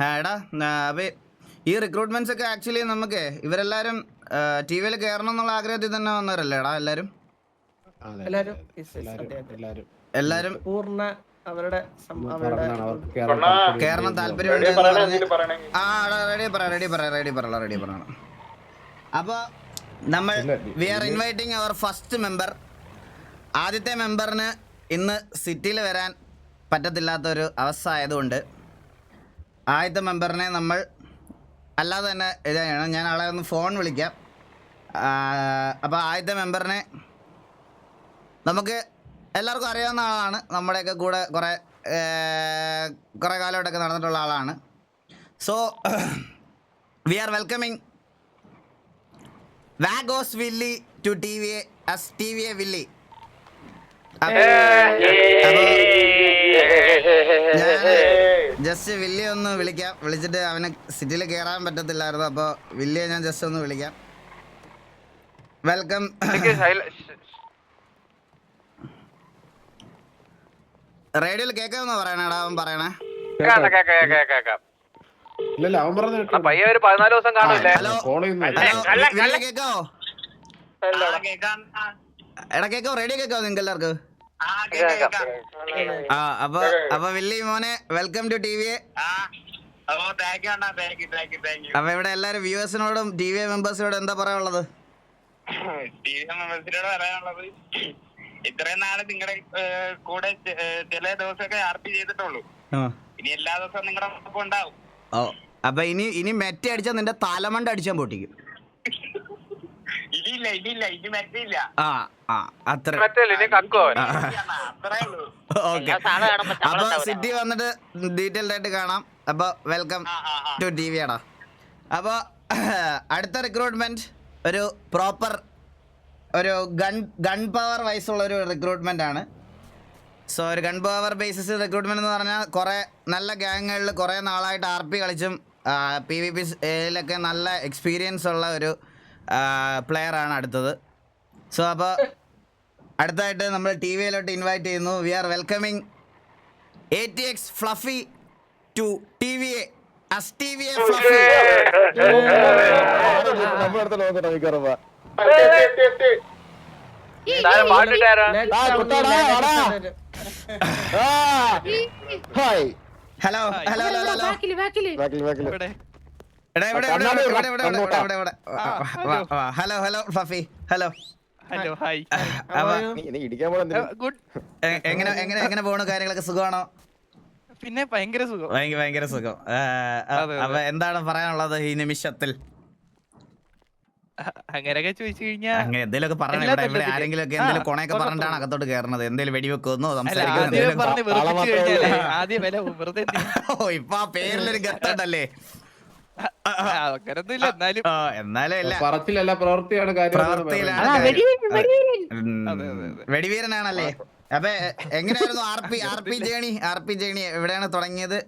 എടാ അപ്പോൾ ഈ റിക്രൂട്ട്മെന്റ്സ് ഒക്കെ ആക്ച്വലി നമുക്ക് ഇവരെല്ലാവരും ടി വിയിൽ കയറണം എന്നുള്ള ആഗ്രഹത്തിൽ തന്നെ വന്നവരല്ലേ എടാ എല്ലാവരും പൂർണ്ണ അവരുടെ കയറണം താല്പര്യമുണ്ട് റെഡി പറയണം. അപ്പോൾ നമ്മൾ വി ആർ ഇൻവൈറ്റിംഗ് അവർ ഫസ്റ്റ് മെമ്പർ. ആദ്യത്തെ മെമ്പറിന് ഇന്ന് സിറ്റിയിൽ വരാൻ പറ്റത്തില്ലാത്തൊരു അവസ്ഥ ആയതുകൊണ്ട് ആദ്യത്തെ മെമ്പറിനെ നമ്മൾ അല്ലാതെ തന്നെ ഇതാണ്. ഞാൻ ആളെ ഒന്ന് ഫോൺ വിളിക്കാം. അപ്പോൾ ആദ്യത്തെ മെമ്പറിനെ നമുക്ക് എല്ലാവർക്കും അറിയാവുന്ന ആളാണ്. നമ്മുടെയൊക്കെ കൂടെ കുറേ കാലമായിട്ടൊക്കെ നടന്നിട്ടുള്ള ആളാണ്. So we are welcoming Vagos Willy to TVA as TVA Willy. Just വില്ലിയെ ഒന്ന് വിളിക്കാം. വിളിച്ചിട്ട് അവന് സിറ്റിയിൽ കയറാൻ പറ്റത്തില്ലായിരുന്നു. അപ്പോൾ വില്ലിയെ ഞാൻ ജസ്റ്റ് ഒന്ന് വിളിക്കാം. വെൽക്കം. റേഡിയോയിൽ കേൾക്കാമെന്നാ പറയണേടാ അവൻ പറയണേ. ഹലോ കേക്കാവോ? എടാ കേക്കാവോ? റേഡിയോ കേക്കാവോ നിങ്ങൾക്ക് എല്ലാവർക്കും? അപ്പൊ വില്ലി മോനെ വെൽക്കം ടു TVA. അപ്പൊ ഇവിടെ എല്ലാരും വ്യൂവേഴ്സിനോടും TVA മെമ്പേഴ്സിനോടും എന്താ പറയാനുള്ളത്? ഇത്രയും നാളെ നിങ്ങളുടെ കൂടെ ചില ദിവസമൊക്കെ RP ചെയ്തിട്ടുള്ളൂ. ഇനി എല്ലാ ദിവസവും നിങ്ങളുടെ ഒപ്പം ഉണ്ടാവും. അപ്പൊ ഇനി മെറ്റ അടിച്ചാൽ നിന്റെ തലമണ്ട അടിച്ചാൻ പൊട്ടിക്കും. അപ്പൊ സിറ്റി വന്നിട്ട് ഡീറ്റെയിൽഡ് ആയിട്ട് കാണാം. അപ്പൊ വെൽക്കം ടു TV ആടാ. അപ്പൊ അടുത്ത റിക്രൂട്ട്മെന്റ് ഒരു പ്രോപ്പർ ഒരു ഗൺ പവർ വൈസുള്ള ഒരു റിക്രൂട്ട്മെന്റ് ആണ്. സോ ഒരു ഗൺ പവർ ബേസിസ് റിക്രൂട്ട്മെന്റ് എന്ന് പറഞ്ഞാൽ കുറേ നല്ല ഗ്യാങ്ങുകളിൽ കുറേ നാളായിട്ട് RP കളിച്ചും PvPയിലൊക്കെ നല്ല എക്സ്പീരിയൻസ് ഉള്ള ഒരു പ്ലെയറാണ് അടുത്തത്. സോ അപ്പോൾ അടുത്തായിട്ട് നമ്മൾ TVയിലോട്ട് ഇൻവൈറ്റ് ചെയ്യുന്നു. We are welcoming ATX Fluffy to TVA as TVA Fluffy. Hello hello hello ഫഫി. ഹലോ എങ്ങനെ പോണു? കാര്യങ്ങളൊക്കെ സുഖമാണോ? പിന്നെ ഭയങ്കര സുഖം. അപ്പൊ എന്താണ് പറയാനുള്ളത് ഈ നിമിഷത്തിൽ? അങ്ങനെയൊക്കെ ചോദിച്ചു കഴിഞ്ഞാൽ അങ്ങനെ എന്തെങ്കിലുമൊക്കെ പറഞ്ഞ ഇവിടെ ആരെങ്കിലും ഒക്കെ എന്തെങ്കിലും കൊണയൊക്കെ പറഞ്ഞിട്ടാണ് അകത്തോട്ട് കയറുന്നത്. എന്തെങ്കിലും വെടിവെക്കുന്നോ സംസാരിക്കുന്നു? ഇപ്പൊ ആ പേരിലൊരു ഗത്തുണ്ടല്ലേ? എന്നാലും പ്രവർത്തിയിലാണ്. വെടിവീരനാണല്ലേ? അപ്പൊ എങ്ങനെയായിരുന്നു RP ജേണി? എവിടെയാണ് തുടങ്ങിയത്?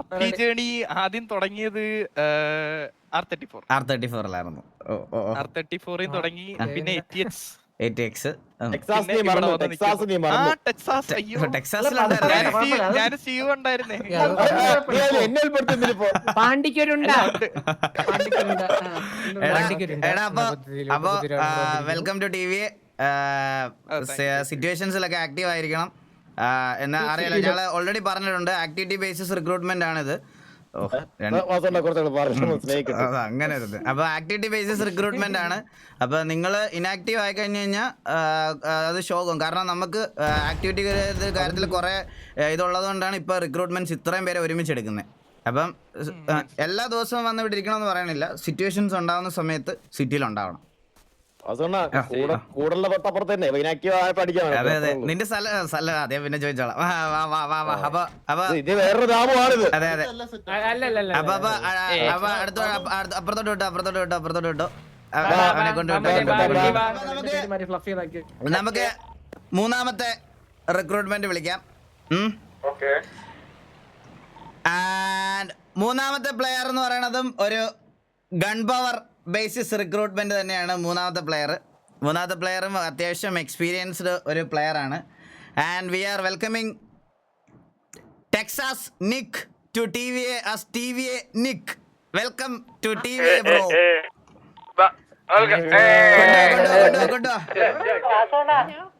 RP ജേണി ആദ്യം തുടങ്ങിയത് R34 തുടങ്ങി. പിന്നെ ATX വെൽക്കം ടു TVA. സിറ്റുവേഷൻസിലൊക്കെ ആക്റ്റീവ് ആയിരിക്കണം. എന്നാ അറിയാലോ, ഞങ്ങൾ ഓൾറെഡി പറഞ്ഞിട്ടുണ്ട് ആക്ടിവിറ്റി ബേസിസ് റിക്രൂട്ട്മെന്റ് ആണിത്. അങ്ങനെ അപ്പൊ ആക്ടിവിറ്റി ബേസിസ് റിക്രൂട്ട്മെന്റ് ആണ്. അപ്പൊ നിങ്ങൾ ഇനാക്റ്റീവ് ആയി കഴിഞ്ഞു കഴിഞ്ഞാൽ അത് ശോകം. കാരണം നമുക്ക് ആക്ടിവിറ്റി കാര്യത്തിൽ കുറെ ഇതുള്ളത് കൊണ്ടാണ് ഇപ്പൊ റിക്രൂട്ട്മെന്റ്സ് ഇത്രയും പേരെ ഒരുമിച്ചെടുക്കുന്നത്. അപ്പം എല്ലാ ദിവസവും വന്ന് ഇവിടെ ഇരിക്കണമെന്ന് പറയണില്ല. സിറ്റുവേഷൻസ് ഉണ്ടാവുന്ന സമയത്ത് സിറ്റിയിൽ ഉണ്ടാവണം. അതെ നിന്റെ സ്ഥലം അതെ പിന്നെ ചോദിച്ചോളാം. അതെ അപ്പൊ അപ്പുറത്തോട്ട് വിട്ടോ അവനെ കൊണ്ടുവിട്ടോ. നമുക്ക് മൂന്നാമത്തെ റിക്രൂട്ട്മെന്റ് വിളിക്കാം. മൂന്നാമത്തെ പ്ലെയർ എന്ന് പറയണതും ഒരു ഗൺ പവർ ബേസിസ് റിക്രൂട്ട്മെന്റ് തന്നെയാണ്. മൂന്നാമത്തെ പ്ലെയറും അത്യാവശ്യം എക്സ്പീരിയൻസ്ഡ് ഒരു പ്ലെയർ ആണ്. And we are welcoming Texas Nick to TVA as TVA Nick. Welcome to TVA bro.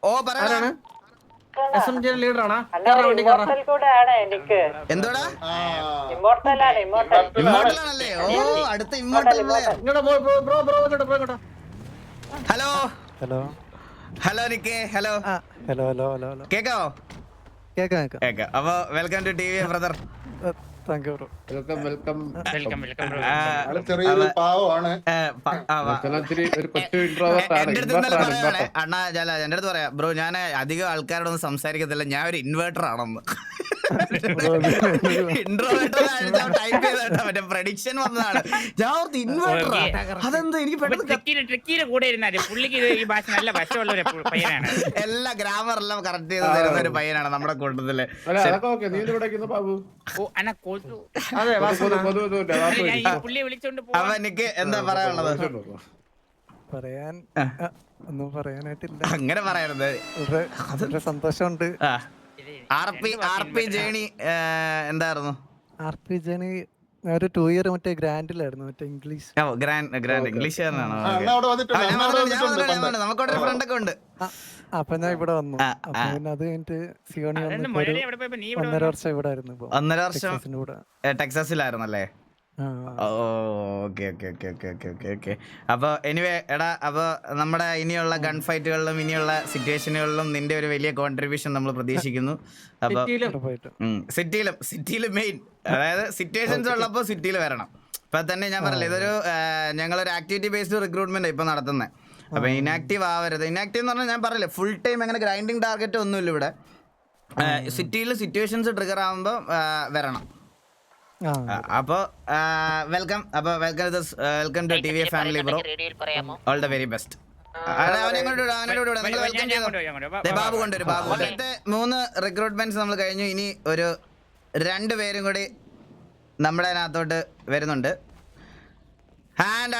ഓ പറയണ ലീഡറാണ്. എന്തോടാ ഇമ്മോർട്ടൽ ആണ്, ഇമ്മോർട്ടൽ. ഇമ്മോർട്ടൽ ആണല്ലേ? ഓ അടുത്ത immortal player. Hello hello hello നിക്കേ. Hello hello hello hello hello കേക്കാവോ? കേക്കാം കേക്കാം. കേക്കാം. അപ്പൊ welcome to TVA brother. Thank you bro. ചെറിയൊരു പാവമാണ്. എന്റെ അടുത്ത് ഇന്നലെ പറയാണേ അണ്ണാ, എന്റെ അടുത്ത് പറയാം ബ്രോ, ഞാൻ അധികം ആൾക്കാരോടൊന്നും സംസാരിക്കത്തില്ല, ഞാൻ ഒരു ഇൻവേർട്ടർ ആണെന്ന്. ടൈപ്പ് ചെയ്ത മറ്റേ പ്രഡിക്ഷൻ വന്നതാണ്. ഞാൻ ഓർത്ത് ഇൻവേർട്ടർ. അതെന്താ എനിക്ക് പെട്ടെന്ന് കൂടെ ഇരുന്നാല് പുള്ളിക്ക് ഈ ഭാഷ നല്ല വശമുള്ള ഒരു പയ്യനാണ്. എല്ലാ ഗ്രാമർ എല്ലാം കറക്റ്റ് ചെയ്ത് തരുന്ന ഒരു പയ്യനാണ് നമ്മുടെ കൂട്ടത്തില്. ഓ അണ്ണ കൊതു. പുള്ളിയെ വിളിച്ചോണ്ട് അപ്പൊ എനിക്ക് എന്താ പറയാനുള്ളത്? പറയാൻ ഒന്നും പറയാനായിട്ടില്ല. അങ്ങനെ പറയരുത്. വളരെ സന്തോഷമുണ്ട്. RP ജേണി എന്തായിരുന്നു? RP ജേണി ഒരു 2 ഇയർ മറ്റേ ഗ്രാൻഡിലായിരുന്നു, മറ്റേ ഇംഗ്ലീഷ്. ഗ്രാൻഡ് ഇംഗ്ലീഷുകാരനാണോ? അവിടെ വന്നിട്ടുണ്ട്. നമുക്കവിടെ ഫ്രണ്ട് ഒക്കെ ഉണ്ട്. അപ്പൊ ഞാൻ ഇവിടെ വന്നു. അപ്പൊ പിന്നെ അത് കഴിഞ്ഞിട്ട് സിയോണി വന്നിട്ട് ഒരു 1.5 വർഷം ഇവിടെ ആയിരുന്നു. 1.5 വർഷം ടെക്സാസിലായിരുന്നല്ലേ? ഓക്കെ. അപ്പൊ എനിവേ എടാ, അപ്പൊ നമ്മുടെ ഇനിയുള്ള ഗൺ ഫൈറ്റുകളിലും ഇനിയുള്ള സിറ്റുവേഷനുകളിലും നിന്റെ ഒരു വലിയ കോൺട്രിബ്യൂഷൻ നമ്മൾ പ്രതീക്ഷിക്കുന്നു. അപ്പൊ സിറ്റിയിലും മെയിൻ, അതായത് സിറ്റുവേഷൻസ് ഉള്ളപ്പോ സിറ്റിയിൽ വരണം. ഇപ്പൊ തന്നെ ഞാൻ പറഞ്ഞില്ല, ഇതൊരു ഞങ്ങളൊരു ആക്ടിവിറ്റി ബേസ്ഡ് റിക്രൂട്ട്മെന്റ് ഇപ്പൊ നടത്തുന്നത്. അപ്പൊ ഇനാക്റ്റീവ് ആവരുത്. ഇനാക്റ്റീവ് എന്ന് പറഞ്ഞാൽ ഞാൻ പറഞ്ഞില്ലേ, ഫുൾ ടൈം അങ്ങനെ ഗ്രൈൻഡിങ് ടാർഗറ്റ് ഒന്നുമില്ല ഇവിടെ. സിറ്റിയിൽ സിറ്റുവേഷൻസ് ട്രിഗർ ആവുമ്പോ വരണം. അപ്പൊ വെൽക്കം. അപ്പൊ welcome to TVA family bro. All the very best. Babu കൊണ്ടുവരും. ബാബു 3 റിക്രൂട്ട്മെന്റ്സ് നമ്മൾ കഴിഞ്ഞു. ഇനി ഒരു 2 പേരും കൂടി നമ്മുടെ അതിനകത്തോട്ട് വരുന്നുണ്ട്. ആൻഡ്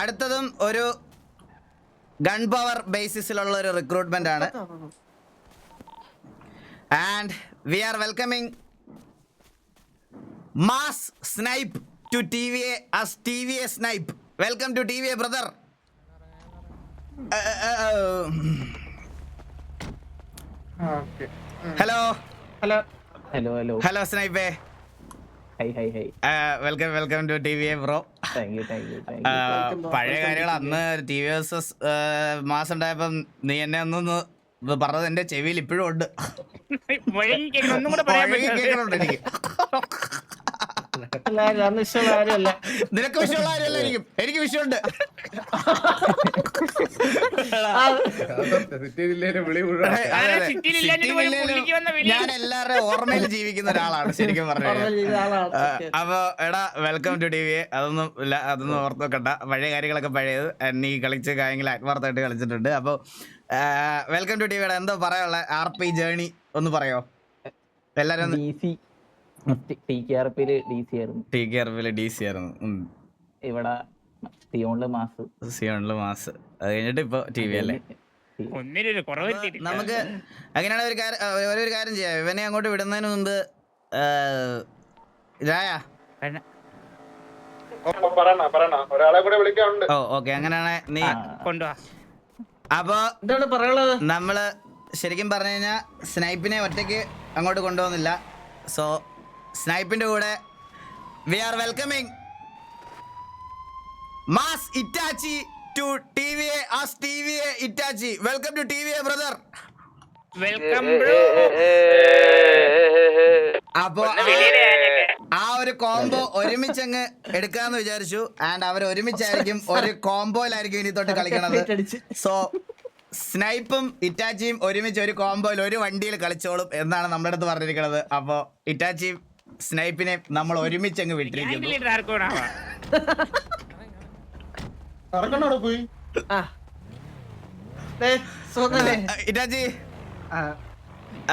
അടുത്തതും ഒരു ഗൺ പവർ ബേസിസിലുള്ള ഒരു റിക്രൂട്ട്മെന്റ് ആണ്. And we are welcoming Mass Snipe to TVA as TVA Snipe. Welcome to TVA brother. Hello സ്നൈപ്പേ. Welcome to TVA bro. പഴയ കാര്യങ്ങൾ അന്ന് TV വേഴ്സസ് മാസ് ഉണ്ടായപ്പം നീ എന്നെ ഒന്നൊന്ന് പറഞ്ഞത് എന്റെ ചെവിയിൽ ഇപ്പോഴും ഉണ്ട്. കേൾക്കണുണ്ട് എനിക്ക്. നിനക്ക് വിഷയമുള്ള കാര്യമല്ല, എനിക്ക് വിഷയമുണ്ട്. ഞാൻ എല്ലാവരുടെയും ഓർമ്മയിൽ ജീവിക്കുന്ന ഒരാളാണ് ശരിക്കും പറഞ്ഞത്. അപ്പൊ എടാ, വെൽക്കം ടു TVA. അതൊന്നും ഓർത്ത് വെക്കണ്ട. പഴയ കാര്യങ്ങളൊക്കെ പഴയത്. നീ കളിച്ച കാര്യങ്ങൾ ആത്മാർത്ഥമായിട്ട് കളിച്ചിട്ടുണ്ട്. അപ്പൊ വെൽക്കം ടു TVA. എന്തോ പറയാനുള്ള RP ജേണി ഒന്ന് പറയോ? എല്ലാരും TKRP DC ആയിരുന്നു. ഇവിടെ സിയോണില് മാസ്. അത് കഴിഞ്ഞിട്ട് ഇപ്പൊ TV അല്ലേ? നമുക്ക് അങ്ങനെയാണ് ഒരു കാര്യം ചെയ്യാം. ഇവനെ അങ്ങോട്ട് വിടുന്നതിന് മുമ്പ് ഒരാളെ കൂടെ വിളിക്കാനുണ്ട്. ഓക്കെ, അങ്ങനെയാണ് നീ കൊണ്ടുവാ. അപ്പൊ നമ്മള് ശരിക്കും പറഞ്ഞു കഴിഞ്ഞാൽ സ്നൈപ്പിനെ ഒറ്റയ്ക്ക് അങ്ങോട്ട് കൊണ്ടുപോകുന്നില്ല. സോ സ്നൈപ്പിന്റെ കൂടെ we are welcoming mass Itachi to TVA as TVA Itachi. Welcome to TVA brother. Welcome. അപ്പൊ ആ ഒരു കോംബോ ഒരുമിച്ചങ്ങ് എടുക്കാന്ന് വിചാരിച്ചു. ആൻഡ് അവർ ഒരുമിച്ചായിരിക്കും ഒരു കോംബോയിലായിരിക്കും ഇനി തൊട്ട് കളിക്കണത്. സോ സ്നൈപ്പും ഇറ്റാച്ചിയും ഒരുമിച്ച് ഒരു കോംബോയിൽ ഒരു വണ്ടിയിൽ കളിച്ചോളും എന്നാണ് നമ്മുടെ അടുത്ത് പറഞ്ഞിരിക്കുന്നത്. അപ്പൊ ഇറ്റാച്ചിയും സ്നൈപ്പിനെ നമ്മൾ ഒരുമിച്ച് അങ്ങ് വിട്ടിരിക്കുന്നു. പോയി ഇറ്റാച്ചി.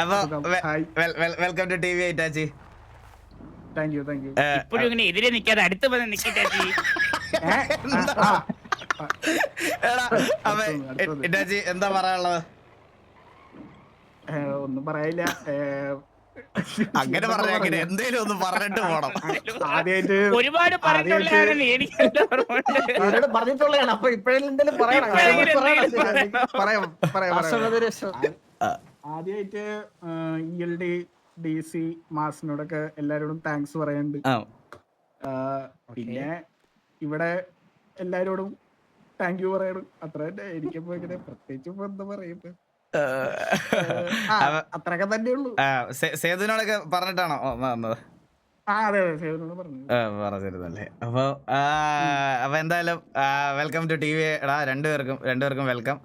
അപ്പൊ വെൽക്കം ടു TVA ഇറ്റാച്ചി. ഇപ്പോഴും ഇങ്ങനെ എതിരെ നിൽക്കാതെ അടുത്ത് വന്ന് നിൽക്കിറ്റാച്ചി. ഇറ്റാച്ചി എന്താ പറയാനുള്ളത്? ഒന്നും പറയില്ല. അങ്ങനെ പറഞ്ഞ എന്തേലും ഒന്ന് പറഞ്ഞിട്ട് പോണം. ആദ്യമായിട്ട് ഒരുപാട് പറഞ്ഞിട്ടുള്ളതാണ് എനിക്ക് എന്താ ഓർമ്മയുണ്ട്. അവരോട് പറഞ്ഞിട്ടുള്ളതാണ്. അപ്പൊ ഇപ്പോഴെന്തെങ്കിലും പറയണം. ഇപ്പോഴെങ്കിലും എന്തെങ്കിലും പറയാം ആദ്യമായിട്ട് ELD DC മാസിനോടൊക്കെ എല്ലാരോടും താങ്ക്സ് പറയാനുണ്ട്. പിന്നെ ഇവിടെ എല്ലാരോടും താങ്ക് യു പറയണം. അത്ര തന്നെ. എനിക്കിപ്പോ ഇങ്ങനെ പ്രത്യേകിച്ച് ഇപ്പൊ എന്താ പറയുന്നത്, അത്രയൊക്കെ തന്നെ ഉള്ളൂ. സേതുവിനോടൊക്കെ പറഞ്ഞിട്ടാണോ വന്നത്? അതെ സേവനോട് പറഞ്ഞു. പറഞ്ഞിരുന്നല്ലേ. അപ്പൊ എന്തായാലും വെൽക്കം ടു TV. എടാ രണ്ടുപേർക്കും വെൽക്കം.